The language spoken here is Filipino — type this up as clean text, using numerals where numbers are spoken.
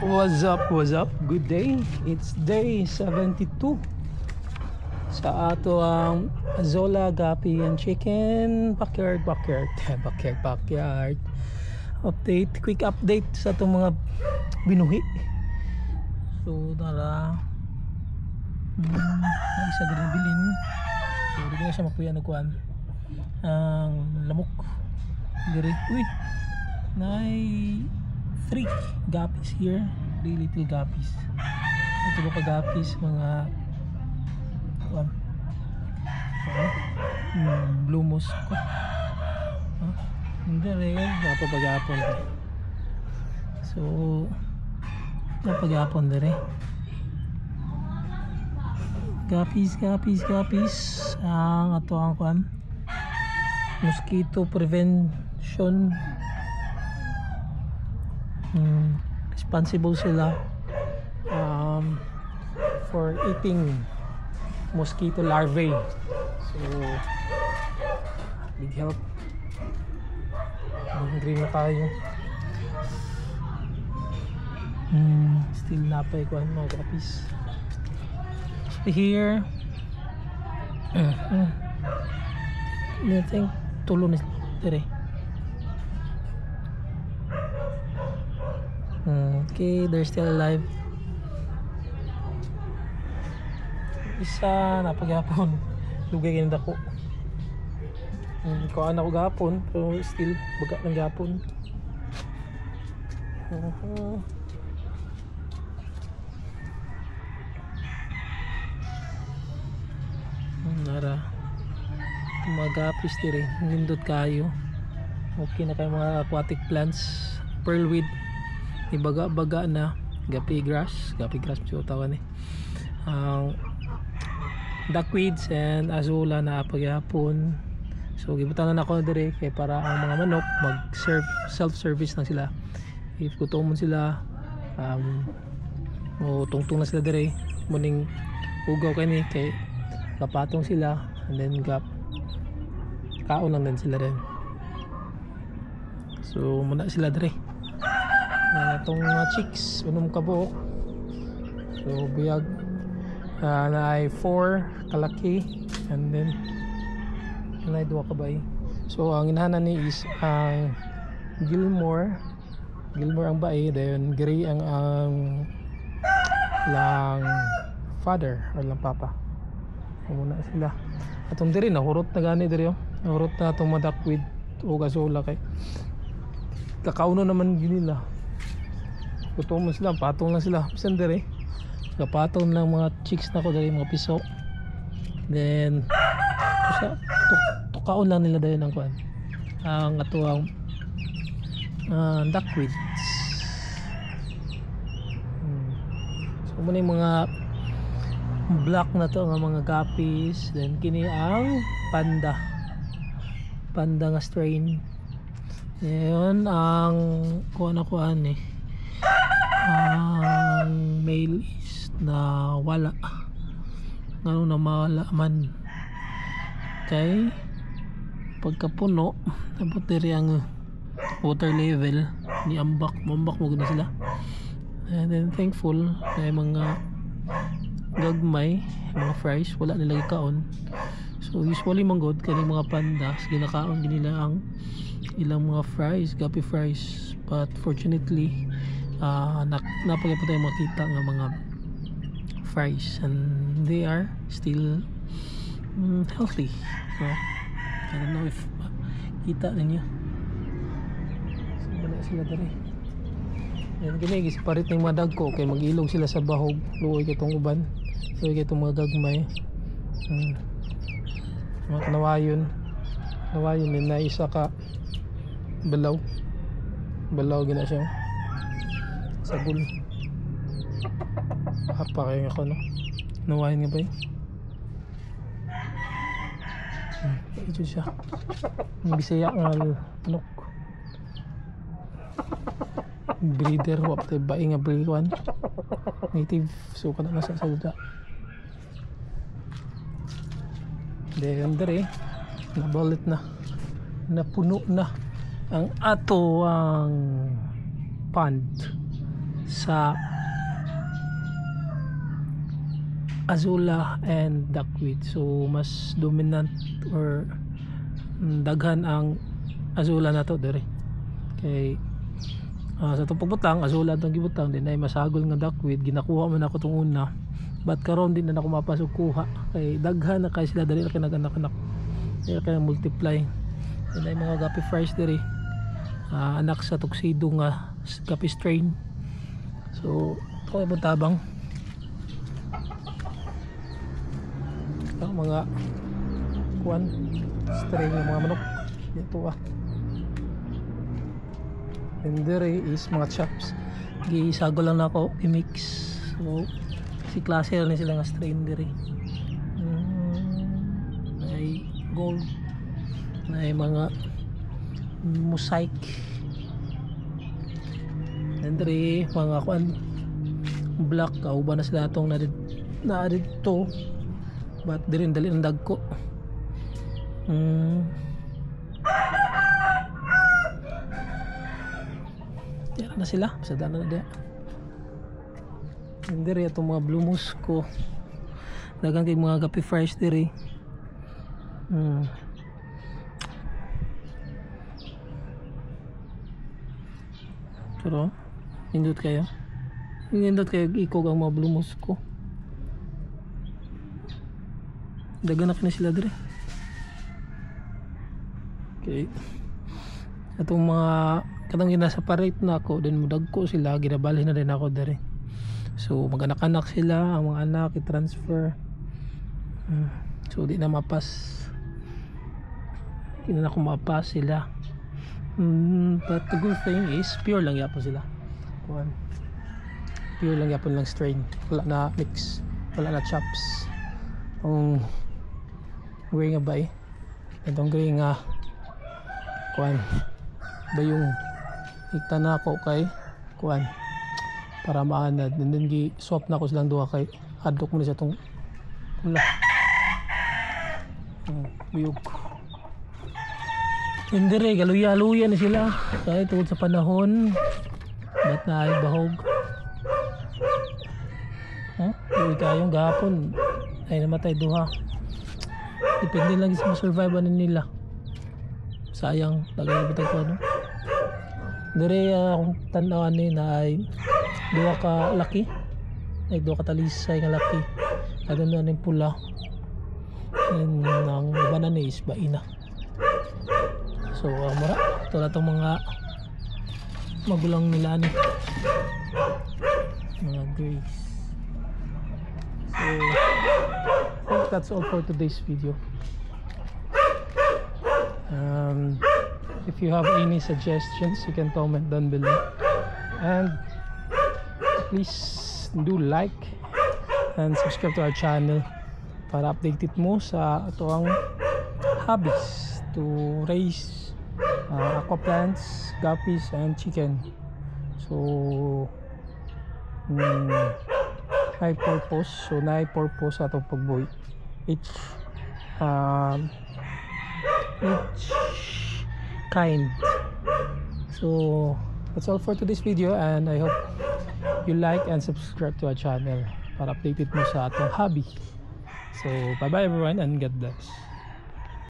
What's up? What's up? Good day. It's day 72 sa ato ang Zola Gapi and Chicken backyard update, quick update sa itong mga binuhi. So tara, isa din bilin. So di na siya makuya nagkuhan ang lamok diri. Uy, nay 3 guppies here, 3 little guppies. Ito ka guppies, mga blue mosque ko. Hindi rin, napapagapon. So, napagapon din rin. Guppies. Ang ato ang mosquito prevention. Responsible sila for eating mosquito larvae, so big help. Green na tayo. Still napay ko mga guppies here. I think tulo na dire. Okay, they're still alive. Isa napaghapon, lugay ganun dako. Kuhaan ako gapon, pero still baga ng gapon. Nara mga guppies dire, nindot kayo. Okay na kayo mga aquatic plants. Pearlweed, ibaga-baga na. Guppy grass siya tawag ni. Duckweeds and azula na pagyapon. So gibutan na ako dire kay para ang mga manok self-service na sila. If gutom sila, tungtong na sila dire, muning ugaw kani kay kapatong sila, and then kaon lang din sila din. So muna sila dire na itong chicks unong kabuok. So biyag na ay 4 kalaki, and then na ay 2 kabay. So ang inahanan ni is ang Gilmore ang bae, then Gray ang lang father or lang papa. Muna sila atong diri nahurot na gani diri, nahurot na itong mga duckweed o gasola kay kakauno naman ginila. Gutom sila, patong lang sila bisan diri kapatong ng mga chicks na ko dali, mga piso. Then tukaon lang nila dayon ang kuan ang atuang duckweeds. So muna yung mga black na to nga mga guppies. Then kini ang panda nga strain. Ngayon ang kuan ang male is na wala ngano na mawala man kay pagkapuno dapat diri ang water level ni mambak mo gud sila. And then thankful kay mga gagmay mga fries wala nila kaon. So usually manggod kani mga pandas ginakaon nila ang ilang mga fries, guppy fries, but fortunately napagay po tayo makita ng mga fries and they are still healthy. So I don't know if kita ninyo. So wala sila dari. Yan gini gisiparit ng mga dagko kay mag-ilog sila sa bahog, luoy kay tong uban. So kay tong mga gagmay. Mga nawayon din na isa ka balaw gina siya sagol. Apa kayo ako no nawayan nga ba yun? Ito siya ang bisaya nga manok breeder wap tayo ba nga breeder native, so kana nasa sa duda. Then dere nabalit na, napuno na ang ato ang pond. sa azula and duckweed. So mas dominant or daghan ang azula na to dire. Kay sa itong pagbutang, azula itong gibutang, din ay masagol nga duckweed. Ginakuha man ako itong una, but karon din na ako mapasok kuha kay daghan na kay sila, dali na kinag-anak-anak, dali na multiply. Din ay mga guppy fries dire, anak sa tuxedo nga guppy strain. So ito ay buntabang ang mga kuan strain ng mga manok dito and there is mga chops. Gisago lang na ako i-mix. So si klase rin sila nga strain dire. Ay gold, ay mga mosaic, and there mga kuan black. Kauban na sila itong na dito, but di rin dali ang dagko. Tira na sila, sada na dia. Hindi rin itong mga blue moose ko, dagang kay mga guppy fries diri. Pero indot kayo ikog ang mga blue moose ko. Dagan na sila dire. Okay, atong mga katong ginaseparate na ako, then mudagko sila, ginabalhin na din ako dire. So mag-anak-anak sila, ang mga anak i-transfer. So di na mapas, di na ako mapas sila. But the good thing is pure lang yapon sila. Pure lang yapon lang strain, wala na mix, wala na chops. Ang gray nga ba itong gray nga kuan ba yung ikta na ako kay kuan para maanad, and then gi-swap na ako silang duha kay adlok mo na siya itong pula. Biyog hindi rin, galuya-luya na sila kahit tungkol sa panahon, ba't na ay bahog. Hindi kayong gahapon ay namatay duha. Depende lang sa survive nila. Sayang talaga bitag ko ano. Dire akong tanawan ni na ay duha ka laki, ay duha ka talisay nga laki, ada na ning pula, and ang iba na ni is baina. So mura ito na itong mga magulang nila ni mga grays. So I think that's all for today's video. If you have any suggestions, you can comment down below, and please do like and subscribe to our channel para updated mo sa ito ang hobbies to raise aqua plants, guppies and chicken. So high purpose, so na purpose atong pagbuhi each kind. So that's all for today's video, and I hope you like and subscribe to our channel para updated mo sa atong hobby. So bye bye everyone, and God bless.